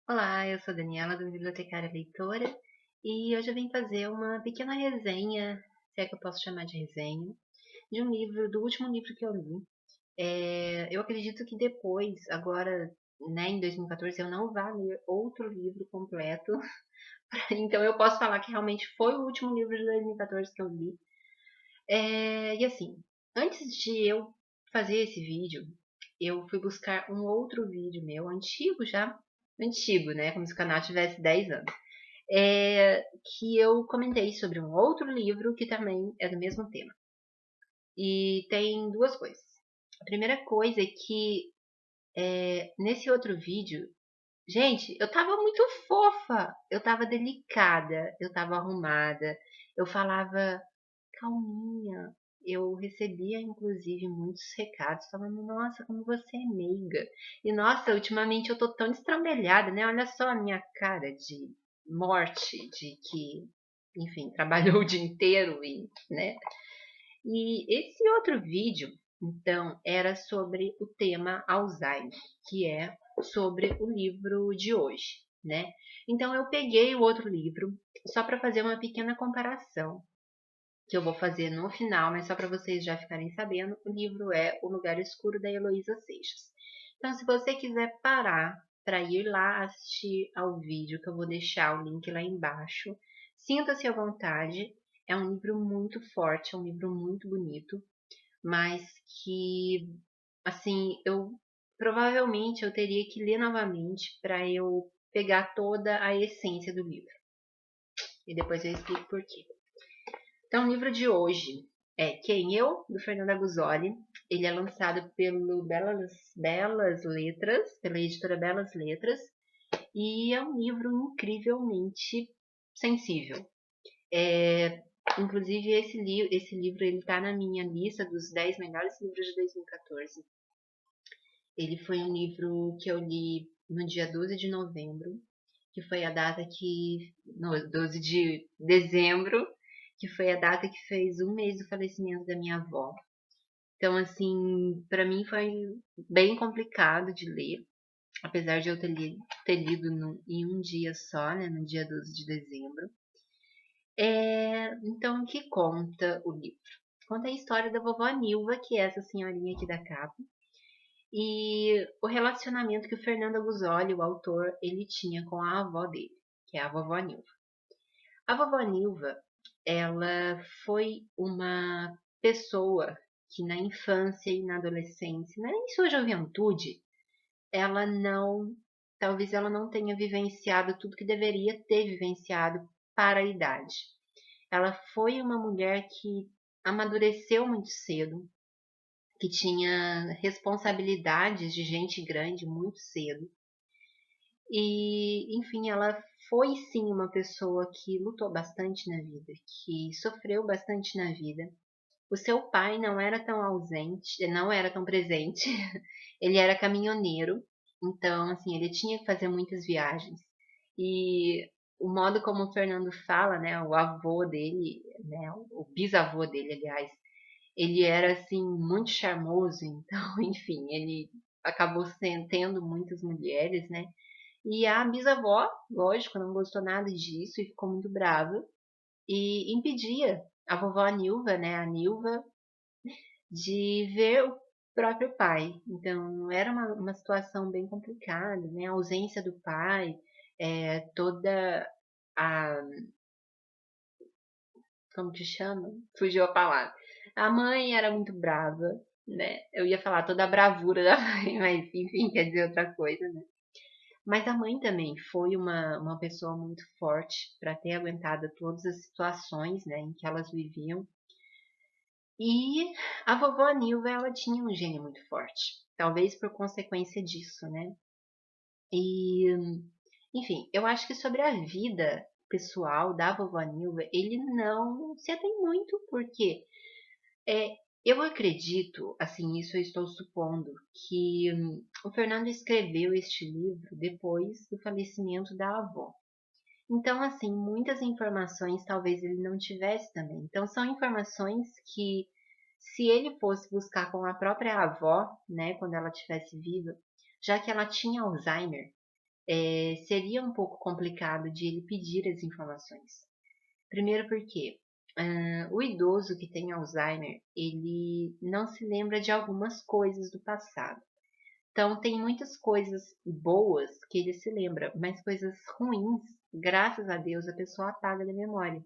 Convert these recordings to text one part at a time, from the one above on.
Olá, eu sou a Daniela do Bibliotecária Leitora e hoje eu vim fazer uma pequena resenha, se é que eu posso chamar de resenha, de um livro, do último livro que eu li. Eu acredito que depois, agora, né, em 2014, eu não vá ler outro livro completo, então eu posso falar que realmente foi o último livro de 2014 que eu li. E assim, antes de eu fazer esse vídeo, eu fui buscar um outro vídeo meu, antigo já, antigo, né, como se o canal tivesse 10 anos. Que eu comentei sobre um outro livro que também é do mesmo tema. E tem duas coisas. A primeira coisa é que nesse outro vídeo, gente, eu tava muito fofa, eu tava delicada, eu tava arrumada, eu falava calminha. Eu recebia, inclusive, muitos recados falando, nossa, como você é meiga. E, nossa, ultimamente eu tô tão destrambelhada, né? Olha só a minha cara de morte, de que, enfim, trabalhou o dia inteiro e, né? E esse outro vídeo, então, era sobre o tema Alzheimer, que é sobre o livro de hoje, né? Então, eu peguei o outro livro só para fazer uma pequena comparação que eu vou fazer no final, mas só para vocês já ficarem sabendo, o livro é O Lugar Escuro da Heloísa Seixas. Então, se você quiser parar para ir lá assistir ao vídeo, que eu vou deixar o link lá embaixo, sinta-se à vontade. É um livro muito forte, é um livro muito bonito, mas que, assim, eu provavelmente eu teria que ler novamente para eu pegar toda a essência do livro. E depois eu explico por quê. Então, o livro de hoje é Quem Eu, do Fernando Aguzoli. Ele é lançado pelo Belas Letras, pela editora Belas Letras, e é um livro incrivelmente sensível. Inclusive, esse livro está na minha lista dos 10 melhores livros de 2014. Ele foi um livro que eu li no dia 12 de novembro, que foi a data que. No 12 de dezembro, que foi a data que fez um mês do falecimento da minha avó. Então, assim, para mim foi bem complicado de ler, apesar de eu ter lido em um dia só, né, no dia 12 de dezembro. Então, o que conta o livro? Conta a história da vovó Nilva, que é essa senhorinha aqui da capa, e o relacionamento que o Fernando Aguzoli, o autor, ele tinha com a avó dele, que é a vovó Nilva. A vovó Nilva, ela foi uma pessoa que na infância e na adolescência, em sua juventude, ela não, talvez ela não tenha vivenciado tudo que deveria ter vivenciado para a idade. Ela foi uma mulher que amadureceu muito cedo, que tinha responsabilidades de gente grande muito cedo. E, enfim, ela foi sim uma pessoa que lutou bastante na vida, que sofreu bastante na vida. O seu pai não era tão ausente, não era tão presente. Ele era caminhoneiro, então assim, ele tinha que fazer muitas viagens. E o modo como o Fernando fala, né, o avô dele, né, o bisavô dele, aliás, ele era assim muito charmoso, então, enfim, ele acabou tendo muitas mulheres, né? E a bisavó, lógico, não gostou nada disso e ficou muito brava e impedia a vovó Nilva, né, a Nilva, de ver o próprio pai. Então, era uma situação bem complicada, né? A ausência do pai, toda a. Como que chama? Fugiu a palavra. A mãe era muito brava, né? Eu ia falar toda a bravura da mãe, mas enfim, quer dizer outra coisa, né? Mas a mãe também foi uma pessoa muito forte para ter aguentado todas as situações, né, em que elas viviam. E a vovó Nilva, ela tinha um gênio muito forte, talvez por consequência disso, né? E, enfim, eu acho que sobre a vida pessoal da vovó Nilva, ele não se atém muito, porque é, eu acredito, assim, isso eu estou supondo, que o Fernando escreveu este livro depois do falecimento da avó. Então, assim, muitas informações talvez ele não tivesse também. Então, são informações que, se ele fosse buscar com a própria avó, né, quando ela estivesse viva, já que ela tinha Alzheimer, seria um pouco complicado de ele pedir as informações. Primeiro porque o idoso que tem Alzheimer, ele não se lembra de algumas coisas do passado. Então, tem muitas coisas boas que ele se lembra, mas coisas ruins, graças a Deus, a pessoa apaga da memória.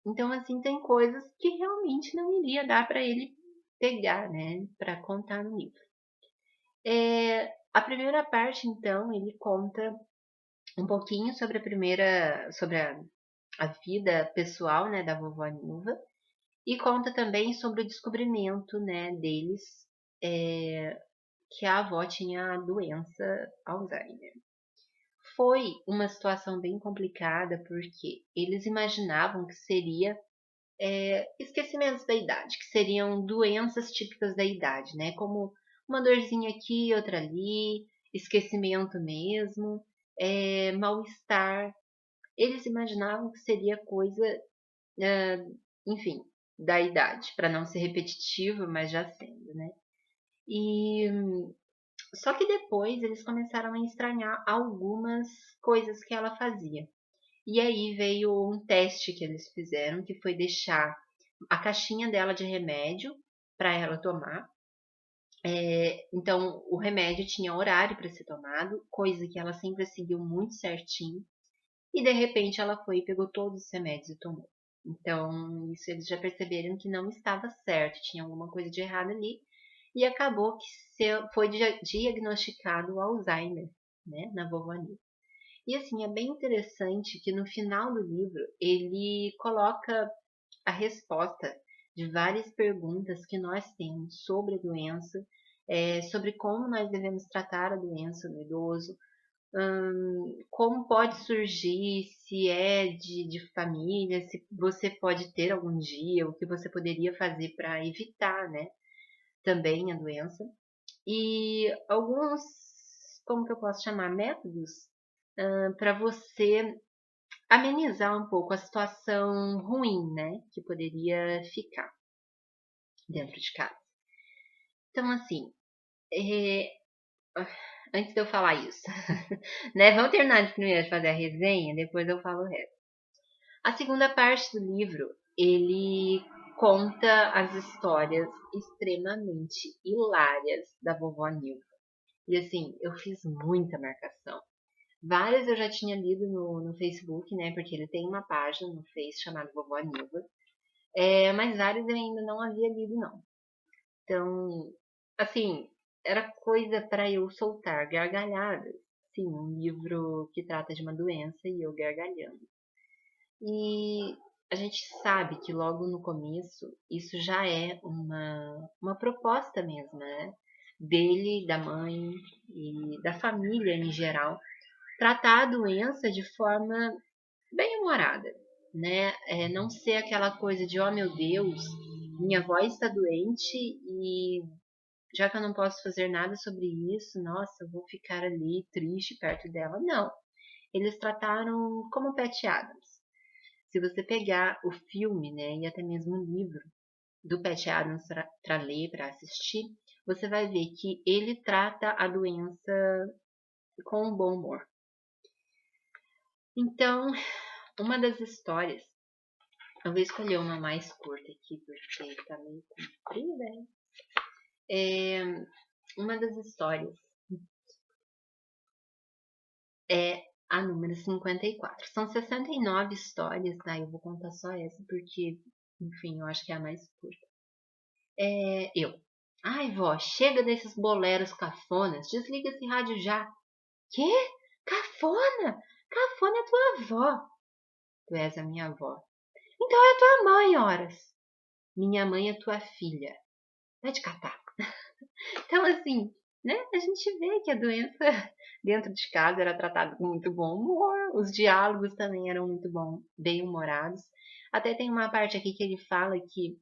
Então, assim, tem coisas que realmente não iria dar para ele pegar, né, para contar no livro. A primeira parte, então, ele conta um pouquinho sobre a vida pessoal, né, da vovó Nilva, e conta também sobre o descobrimento, né, deles, que a avó tinha a doença Alzheimer. Foi uma situação bem complicada porque eles imaginavam que seria esquecimentos da idade, que seriam doenças típicas da idade, né? Como uma dorzinha aqui, outra ali, esquecimento mesmo, mal-estar. Eles imaginavam que seria coisa, enfim, da idade, para não ser repetitivo, mas já sendo, né? E só que depois eles começaram a estranhar algumas coisas que ela fazia. E aí veio um teste que eles fizeram, que foi deixar a caixinha dela de remédio para ela tomar. Então, o remédio tinha horário para ser tomado, coisa que ela sempre seguiu muito certinho. E de repente ela foi e pegou todos os remédios e tomou. Então, isso eles já perceberam que não estava certo, tinha alguma coisa de errado ali. E acabou que foi diagnosticado o Alzheimer, né, na vovó Nilva. E assim, é bem interessante que no final do livro ele coloca a resposta de várias perguntas que nós temos sobre a doença, sobre como nós devemos tratar a doença do idoso, como pode surgir, se é de família, se você pode ter algum dia, o que você poderia fazer para evitar, né, também a doença. E alguns, como que eu posso chamar, métodos para você amenizar um pouco a situação ruim, né, que poderia ficar dentro de casa. Então, assim, antes de eu falar isso, né, vamos terminar de primeiro fazer a resenha, depois eu falo o resto. A segunda parte do livro, ele conta as histórias extremamente hilárias da vovó Nilva. E assim, eu fiz muita marcação. Várias eu já tinha lido no Facebook, né? Porque ele tem uma página no Face chamada Vovó Nilva. Mas várias eu ainda não havia lido, não. Então, assim, era coisa para eu soltar gargalhadas. Sim, um livro que trata de uma doença e eu gargalhando. E a gente sabe que logo no começo isso já é uma proposta mesmo, né? Dele, da mãe e da família em geral, tratar a doença de forma bem humorada, né? Não ser aquela coisa de, oh meu Deus, minha avó está doente e já que eu não posso fazer nada sobre isso, nossa, eu vou ficar ali triste perto dela. Não, eles trataram como Patty Adams. Se você pegar o filme, né, e até mesmo o livro do Patty Adams para ler, para assistir, você vai ver que ele trata a doença com um bom humor. Então, uma das histórias, eu vou escolher uma mais curta aqui, porque tá meio comprida, uma das histórias é a número 54. São 69 histórias, tá? Eu vou contar só essa, porque, enfim, eu acho que é a mais curta. Ai, vó, chega desses boleros cafonas, desliga esse rádio já. Quê? Cafona? Cafona é tua avó. Tu és a minha avó. Então é tua mãe, horas. Minha mãe é tua filha. Vai te catar. Então, assim, né? A gente vê que a doença dentro de casa era tratada com muito bom humor. Os diálogos também eram muito bem humorados. Até tem uma parte aqui que ele fala que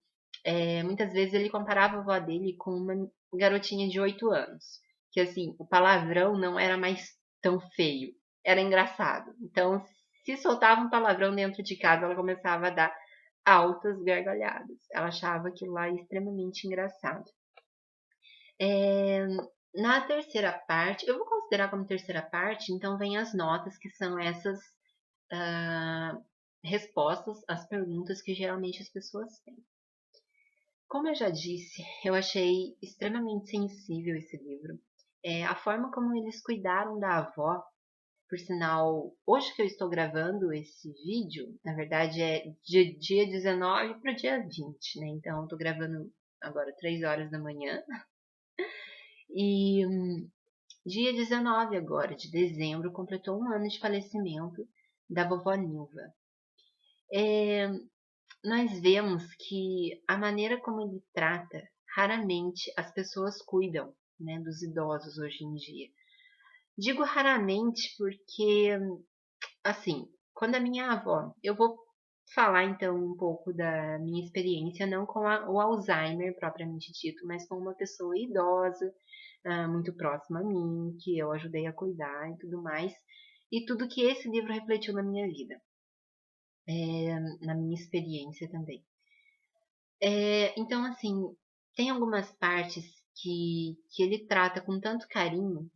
muitas vezes ele comparava a avó dele com uma garotinha de 8 anos. Que assim, o palavrão não era mais tão feio. Era engraçado. Então, se soltava um palavrão dentro de casa, ela começava a dar altas gargalhadas. Ela achava aquilo lá extremamente engraçado. Na terceira parte, eu vou considerar como terceira parte, então vem as notas, que são essas ah, respostas às perguntas que geralmente as pessoas têm. Como eu já disse, eu achei extremamente sensível esse livro. A forma como eles cuidaram da avó, por sinal, hoje que eu estou gravando esse vídeo, na verdade é de dia 19 para o dia 20, né? Então eu estou gravando agora 3 horas da manhã. E dia 19 agora, de dezembro, completou um ano de falecimento da vovó Nilva. Nós vemos que a maneira como ele trata, raramente as pessoas cuidam, né, dos idosos hoje em dia. Digo raramente porque, assim, quando a minha avó, eu vou falar então um pouco da minha experiência, não com o Alzheimer propriamente dito, mas com uma pessoa idosa, muito próxima a mim, que eu ajudei a cuidar e tudo mais, e tudo que esse livro refletiu na minha vida, na minha experiência também. Então, assim, tem algumas partes que ele trata com tanto carinho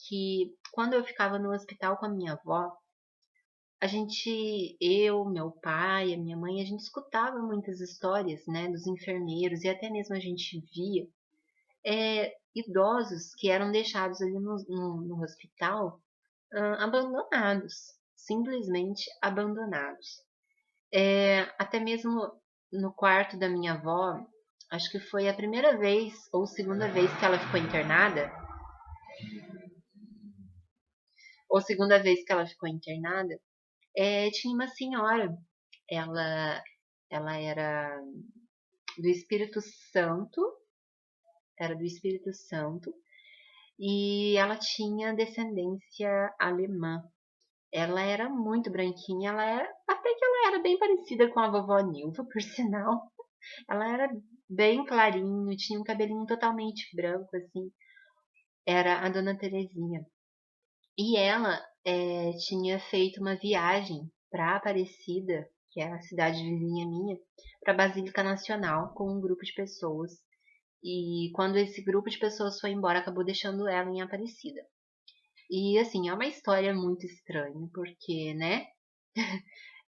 que quando eu ficava no hospital com a minha avó, eu, meu pai, a minha mãe, a gente escutava muitas histórias, né, dos enfermeiros e até mesmo a gente via idosos que eram deixados ali no hospital abandonados, simplesmente abandonados. Até mesmo no quarto da minha avó, acho que foi a primeira vez ou segunda vez que ela ficou internada, ou segunda vez que ela ficou internada, tinha uma senhora, ela, ela do Espírito Santo, era do Espírito Santo, e ela tinha descendência alemã. Ela era muito branquinha, até que ela era bem parecida com a vovó Nilva, por sinal. Ela era bem clarinho, tinha um cabelinho totalmente branco, assim. Era a Dona Terezinha. E ela tinha feito uma viagem para Aparecida, que é a cidade vizinha minha, para Basílica Nacional com um grupo de pessoas. E quando esse grupo de pessoas foi embora, acabou deixando ela em Aparecida. E assim, é uma história muito estranha, porque, né?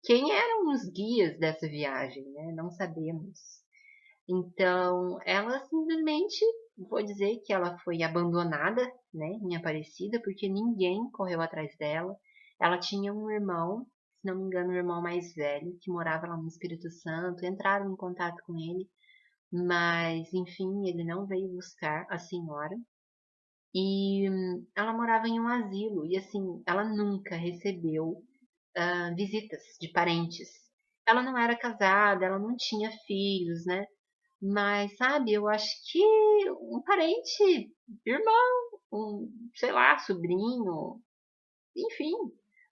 Quem eram os guias dessa viagem, né? Não sabemos. Então, ela simplesmente, vou dizer que ela foi abandonada, né, em Aparecida, porque ninguém correu atrás dela. Ela tinha um irmão, se não me engano, um irmão mais velho, que morava lá no Espírito Santo, entraram em contato com ele, mas, enfim, ele não veio buscar a senhora. E ela morava em um asilo, e assim, ela nunca recebeu visitas de parentes. Ela não era casada, ela não tinha filhos, né? Mas, sabe, eu acho que um parente, irmão, sei lá, sobrinho, enfim,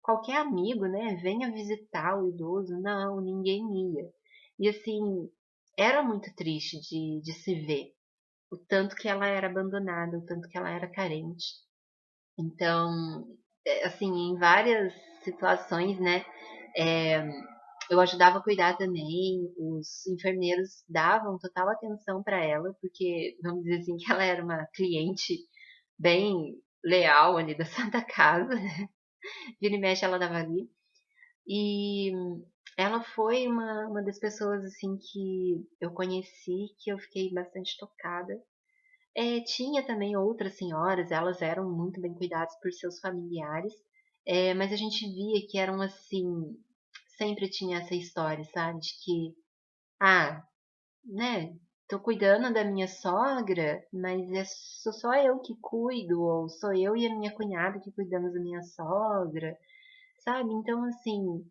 qualquer amigo, né, venha visitar o idoso. Não, ninguém ia. E assim, era muito triste de se ver o tanto que ela era abandonada, o tanto que ela era carente. Então, assim, em várias situações, né, é, eu ajudava a cuidar também, os enfermeiros davam total atenção para ela, porque vamos dizer assim que ela era uma cliente bem leal ali da Santa Casa, né? Vira e mexe ela dava ali. E ela foi uma das pessoas assim que eu conheci, que eu fiquei bastante tocada. Tinha também outras senhoras, elas eram muito bem cuidadas por seus familiares, mas a gente via que eram assim, sempre tinha essa história, sabe? De que, ah, né, tô cuidando da minha sogra, mas sou só eu que cuido, ou sou eu e a minha cunhada que cuidamos da minha sogra, sabe? Então, assim,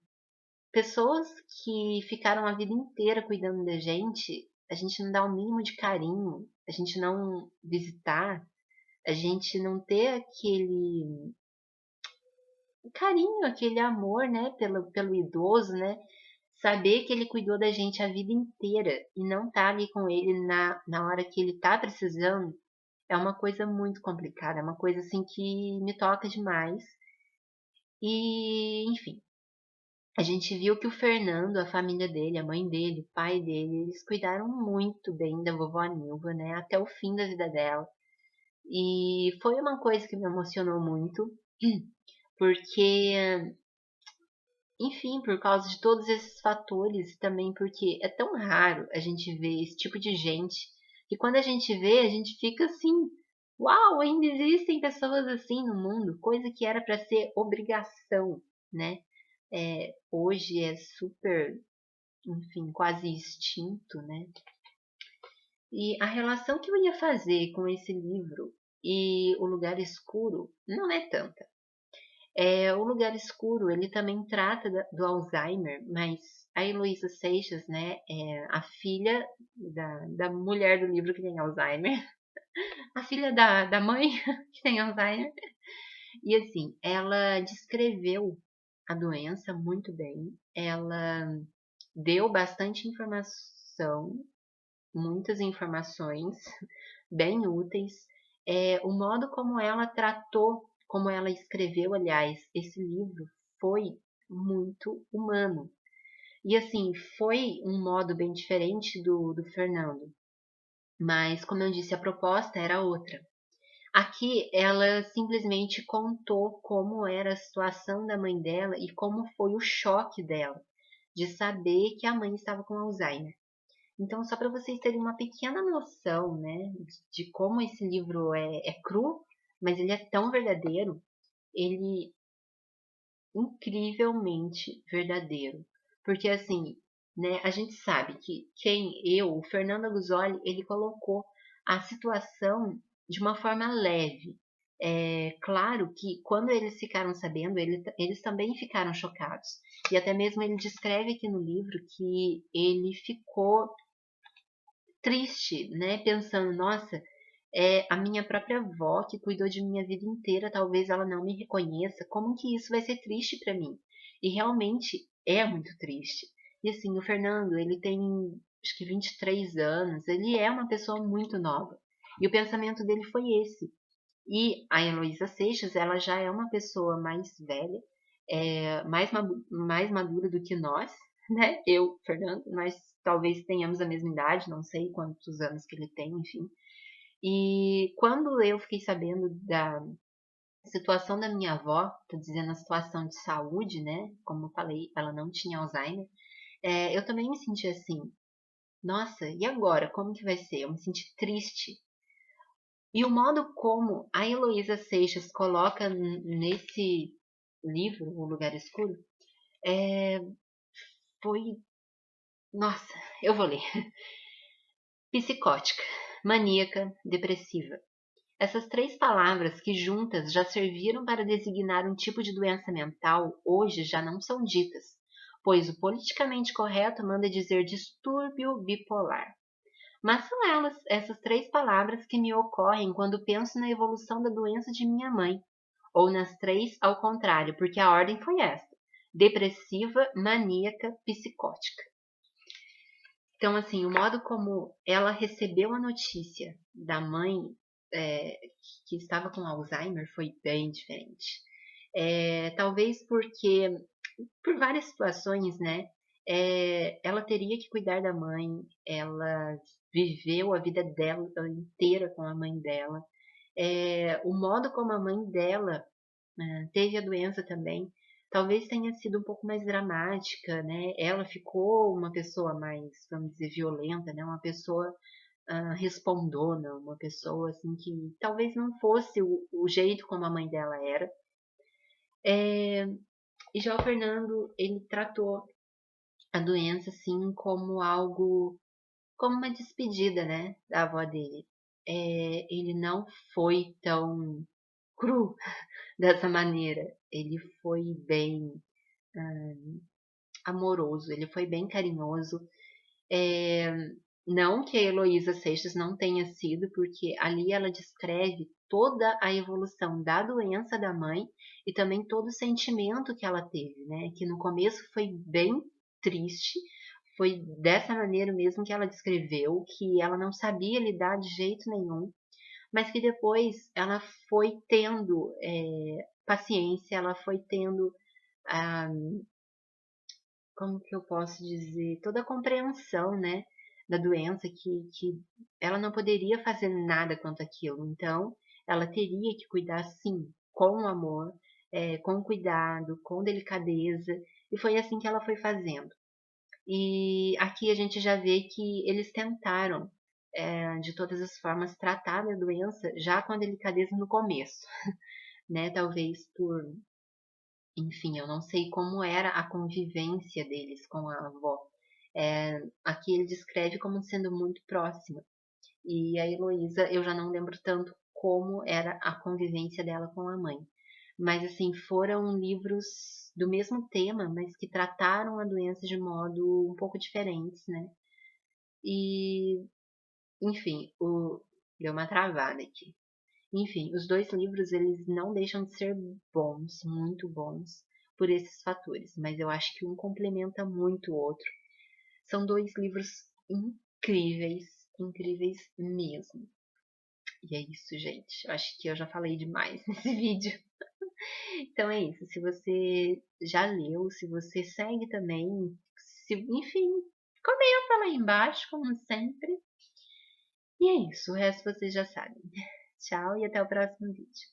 pessoas que ficaram a vida inteira cuidando da gente, a gente não dá o mínimo de carinho, a gente não visitar, a gente não ter aquele carinho, aquele amor, né, pelo idoso, né? Saber que ele cuidou da gente a vida inteira e não tá ali com ele na hora que ele tá precisando, é uma coisa muito complicada, é uma coisa assim que me toca demais. E, enfim, a gente viu que o Fernando, a família dele, a mãe dele, o pai dele, eles cuidaram muito bem da vovó Nilva, né, até o fim da vida dela. E foi uma coisa que me emocionou muito, porque, enfim, por causa de todos esses fatores, também porque é tão raro a gente ver esse tipo de gente, que quando a gente vê, a gente fica assim, uau, ainda existem pessoas assim no mundo, coisa que era para ser obrigação, né? Hoje é super, enfim, quase extinto, né? E a relação que eu ia fazer com esse livro e O Lugar Escuro não é tanta. O Lugar Escuro, ele também trata do Alzheimer, mas a Heloísa Seixas, né, é a filha da mulher do livro que tem Alzheimer, a filha da mãe que tem Alzheimer. E assim, ela descreveu a doença muito bem, ela deu bastante informação, muitas informações bem úteis. O modo como ela tratou, como ela escreveu, aliás, esse livro foi muito humano. E assim, foi um modo bem diferente do Fernando. Mas, como eu disse, a proposta era outra. Aqui ela simplesmente contou como era a situação da mãe dela e como foi o choque dela de saber que a mãe estava com Alzheimer. Então, só para vocês terem uma pequena noção, né, de como esse livro é cru, mas ele é tão verdadeiro, ele incrivelmente verdadeiro. Porque assim, né, a gente sabe que o Fernando Aguzoli, ele colocou a situação de uma forma leve. É claro que quando eles ficaram sabendo, eles também ficaram chocados. E até mesmo ele descreve aqui no livro que ele ficou triste, né? Pensando, nossa, a minha própria avó que cuidou de minha vida inteira, talvez ela não me reconheça. Como que isso vai ser triste para mim? E realmente é muito triste. E assim, o Fernando, ele tem acho que 23 anos, ele é uma pessoa muito nova. E o pensamento dele foi esse. E a Heloísa Seixas, ela já é uma pessoa mais velha, mais madura do que nós, né? Eu, Fernando, nós talvez tenhamos a mesma idade, não sei quantos anos que ele tem, enfim. E quando eu fiquei sabendo da situação da minha avó, tô dizendo a situação de saúde, né? Como eu falei, ela não tinha Alzheimer. Eu também me senti assim, nossa, e agora? Como que vai ser? Eu me senti triste. E o modo como a Heloísa Seixas coloca nesse livro, O Lugar Escuro, é, foi. Nossa, eu vou ler. Psicótica, maníaca, depressiva. Essas três palavras, que juntas já serviram para designar um tipo de doença mental, hoje já não são ditas, pois o politicamente correto manda dizer distúrbio bipolar. Mas são elas, essas três palavras, que me ocorrem quando penso na evolução da doença de minha mãe, ou nas três ao contrário, porque a ordem foi esta: depressiva, maníaca, psicótica. Então, assim, o modo como ela recebeu a notícia da mãe é, que estava com Alzheimer foi bem diferente. Talvez porque, por várias situações, né? Ela teria que cuidar da mãe, ela viveu a vida dela inteira com a mãe dela. O modo como a mãe dela teve a doença também, talvez tenha sido um pouco mais dramática, né? Ela ficou uma pessoa mais, vamos dizer, violenta, né? Uma pessoa respondona, uma pessoa assim que talvez não fosse o jeito como a mãe dela era. E já o Fernando, ele tratou a doença assim como algo, como uma despedida, né, da avó dele. Ele não foi tão cru dessa maneira. Ele foi bem amoroso, ele foi bem carinhoso. É, não que a Heloísa Seixas não tenha sido, porque ali ela descreve toda a evolução da doença da mãe e também todo o sentimento que ela teve, né? Que no começo foi bem triste, foi dessa maneira mesmo que ela descreveu, que ela não sabia lidar de jeito nenhum, mas que depois ela foi tendo paciência, ela foi tendo ah, como que eu posso dizer, toda a compreensão, né, da doença, que ela não poderia fazer nada quanto aquilo. Então, ela teria que cuidar sim, com amor, com cuidado, com delicadeza, e foi assim que ela foi fazendo. E aqui a gente já vê que eles tentaram, de todas as formas, tratar da doença já com a delicadeza no começo, né? Talvez por, enfim, eu não sei como era a convivência deles com a avó. Aqui ele descreve como sendo muito próxima. E a Heloísa, eu já não lembro tanto como era a convivência dela com a mãe. Mas, assim, foram livros do mesmo tema, mas que trataram a doença de modo um pouco diferentes, né? E, enfim, deu uma travada aqui. Enfim, os dois livros, eles não deixam de ser bons, muito bons, por esses fatores. Mas eu acho que um complementa muito o outro. São dois livros incríveis, incríveis mesmo. E é isso, gente. Eu acho que eu já falei demais nesse vídeo. Então é isso. Se você já leu, se você segue também, enfim, comenta lá embaixo, como sempre. E é isso. O resto vocês já sabem. Tchau e até o próximo vídeo.